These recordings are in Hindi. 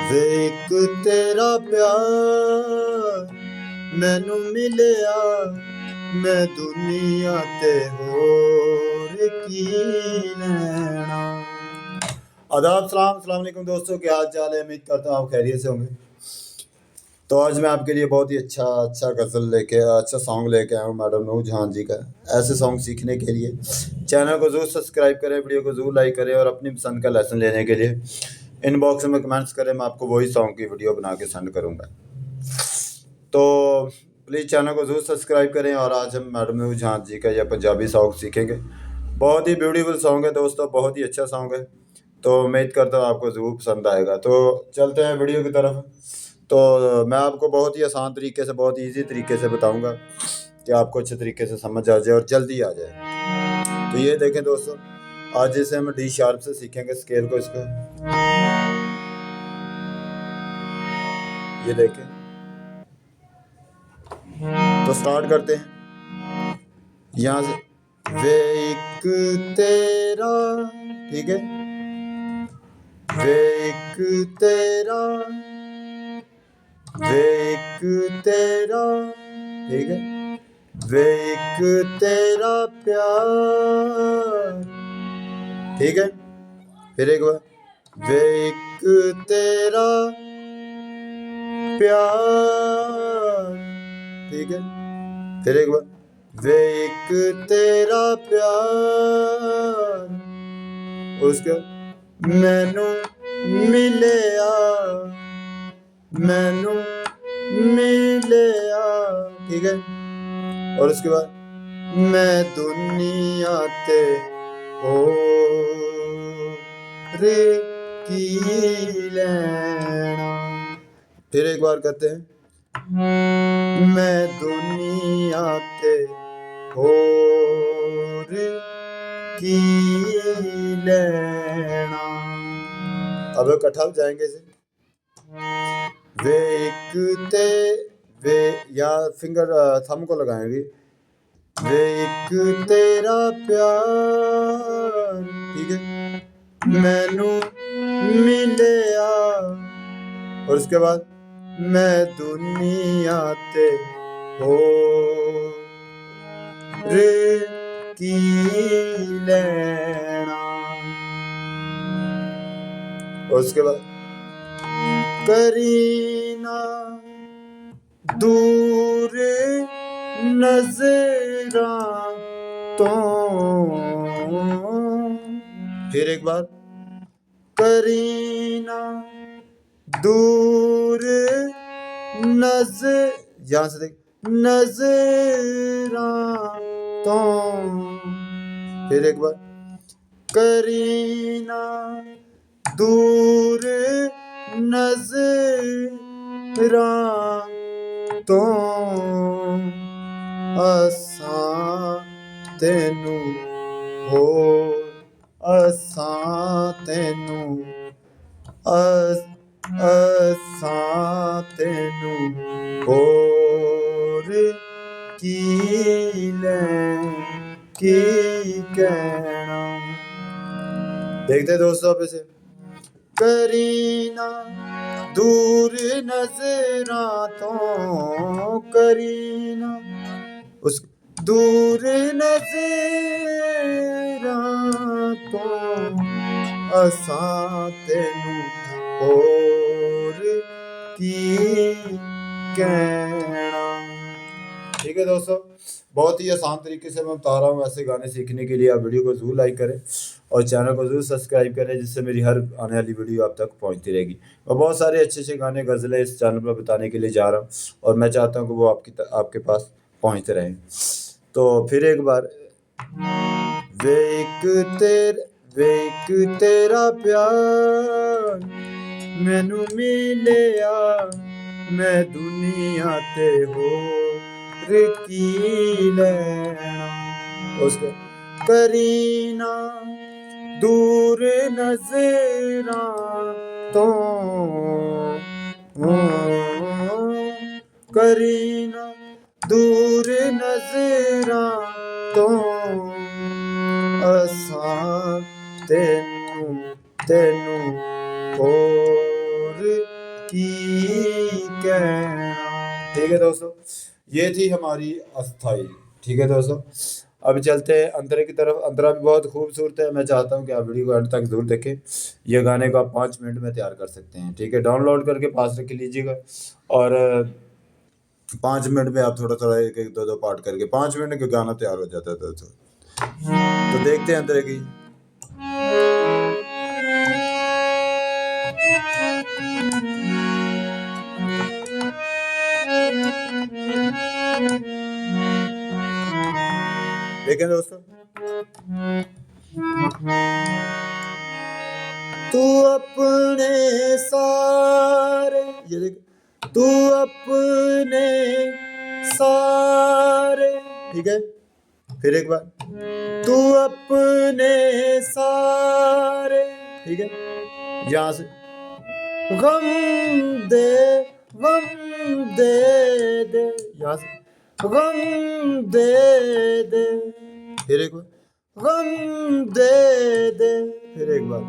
वे एक तेरा प्यार मैनू मिलिया, मैं दुनिया ते होर की लैना। आदाब, सलाम अलैकुम दोस्तों, क्या हाल चाल है? उम्मीद करता हूँ आप खैरियत से होंगे। तो आज मैं आपके लिए बहुत ही अच्छा गज़ल लेके अच्छा सॉन्ग लेके आया हूँ मैडम नूर जहां जी का। ऐसे सॉन्ग सीखने के लिए चैनल को ज़रूर सब्सक्राइब करें, वीडियो को ज़रूर लाइक करें और अपनी पसंद का लेसन लेने के लिए इनबॉक्स में कमेंट्स करें, मैं आपको वही सॉन्ग की वीडियो बना के सेंड करूँगा। तो प्लीज़ चैनल को ज़रूर सब्सक्राइब करें। और आज हम मैडम नूर जहां जी का यह पंजाबी सॉन्ग सीखेंगे। बहुत ही ब्यूटीफुल सॉन्ग है दोस्तों, बहुत ही अच्छा सॉन्ग है। तो उम्मीद करता हूँ आपको ज़रूर पसंद आएगा। तो चलते हैं वीडियो की तरफ। तो मैं आपको बहुत ही आसान तरीके से, बहुत ईजी तरीके से बताऊंगा कि आपको अच्छे तरीके से समझ आ जाए और जल्दी आ जाए। तो ये देखें दोस्तों, आज जैसे हम डी शार्प से सीखेंगे स्केल को, इसको ये देखें। तो स्टार्ट करते हैं यहाँ से। वे एक तेरा, ठीक है, वे एक तेरा, वे एक तेरा, ठीक है, वे एक तेरा प्यार, ठीक है। फिर एक बार, वे एक तेरा प्यार, ठीक है। फिर एक बार, वे एक तेरा प्यार, उसके मैनू मिलिया, मैनू मिलिया, ठीक है। और उसके बाद मैं दुनिया ते होर की लैना। फिर एक बार करते हैं, मैं दुनिया ते होर की लैना। अब इकट्ठा हो जाएंगे इसे। वे एक ते, वे या फिंगर थंब को लगाएंगे। वे एक तेरा प्यार, ठीक है, मैनू मिलिया। और उसके बाद मैं दुनिया ते होर की लैना। और उसके बाद करीना दूर नजरां तो। फिर एक बार, करीना दूर नजर, यहां से देख, नजरां तो। फिर एक बार, करीना दूर नजरां तो असां तेनू होर, असां तेनू, असां तेनू होर की कहना। देखते दोस्तों आप इसे। करीना दूर नजरां तो, करीना उस दूर नजरां तो असां तेनू होर की कहना। ठीक है दोस्तों, बहुत ही आसान तरीके से मैं बता रहा हूँ। ऐसे गाने सीखने के लिए आप वीडियो को जरूर लाइक करें और चैनल को जरूर सब्सक्राइब करें, जिससे मेरी हर आने वाली वीडियो आप तक पहुँचती रहेगी। और बहुत सारे अच्छे गाने, गज़लें इस चैनल पर बताने के लिए जा रहा हूँ और मैं चाहता हूँ कि वो आपके पास पहुँचते रहें। तो फिर एक बार, वे एक तेरा प्यार मैनू मिलिया, मैं दुनिया ते होर की लैना। उसके करीना दूर नजरां तो, करीना दूर नजरां तो असां तेनू होर की कहना। ठीक है दोस्तों, ये थी हमारी अस्थाई। ठीक है दोस्तों, अब चलते हैं अंतरे की तरफ। अंतरा भी बहुत खूबसूरत है। मैं चाहता हूँ कि आप वीडियो को अंत तक जरूर देखें। ये गाने को आप 5 मिनट में तैयार कर सकते हैं। ठीक है, डाउनलोड करके पास रख लीजिएगा और 5 मिनट में आप थोड़ा थोड़ा एक एक दो दो पार्ट करके 5 मिनट का गाना तैयार हो जाता है दोस्तों। तो देखते हैं अंतरे की। देखें दोस्तों, तू अपने सारे, ये देख, तू अपने सारे। ठीक है, फिर एक बार, तू अपने सारे। ठीक है, यहां से गम दे, गम दे दे, यहां से गम दे दे, फिर एक बार गम दे दे, फिर एक बार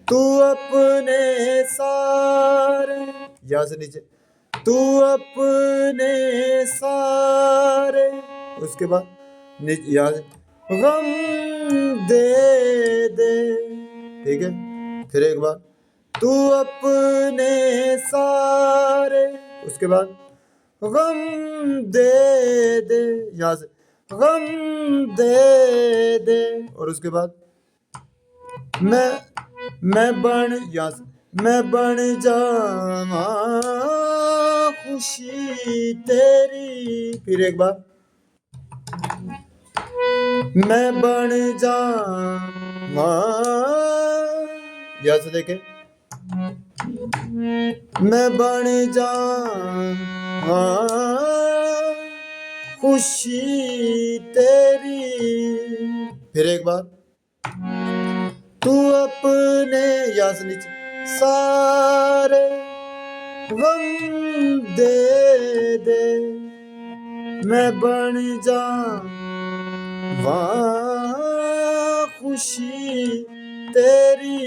तू अपने सारे, यहां से नीचे तू अपने सारे, उसके बाद यहां से गम दे दे। ठीक है, फिर एक बार तू अपने सारे, उसके बाद गम दे दे, यहां से गम दे दे, और उसके बाद मैं बन, यहां से मैं बन जावा खुशी तेरी, फिर एक बार मैं बन जावा, यहां से देखे मैं बन जावा खुशी तेरी, फिर एक बार तू अपने, यहां से नीचे सारे गम दे दे, मैं बन जावा खुशी तेरी।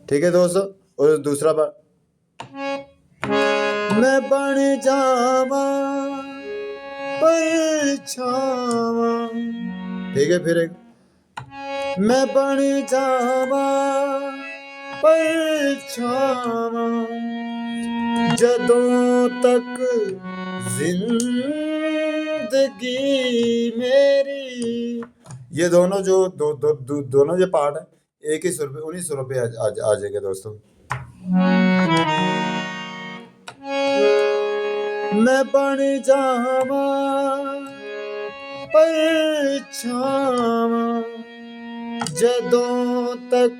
ठीक है दोस्तों, और दूसरा बार मैं बन जावा परछावा। ठीक है, फिर एक मैं बन जावा परछावा जदों तक जिंदगी मेरी। ये दोनों जो दोनों जो पार्ट है एक ही सुर पे, उन्हीं सुरों पे आ जाएंगे दोस्तों। मैं बन जावा परछावा जदों तक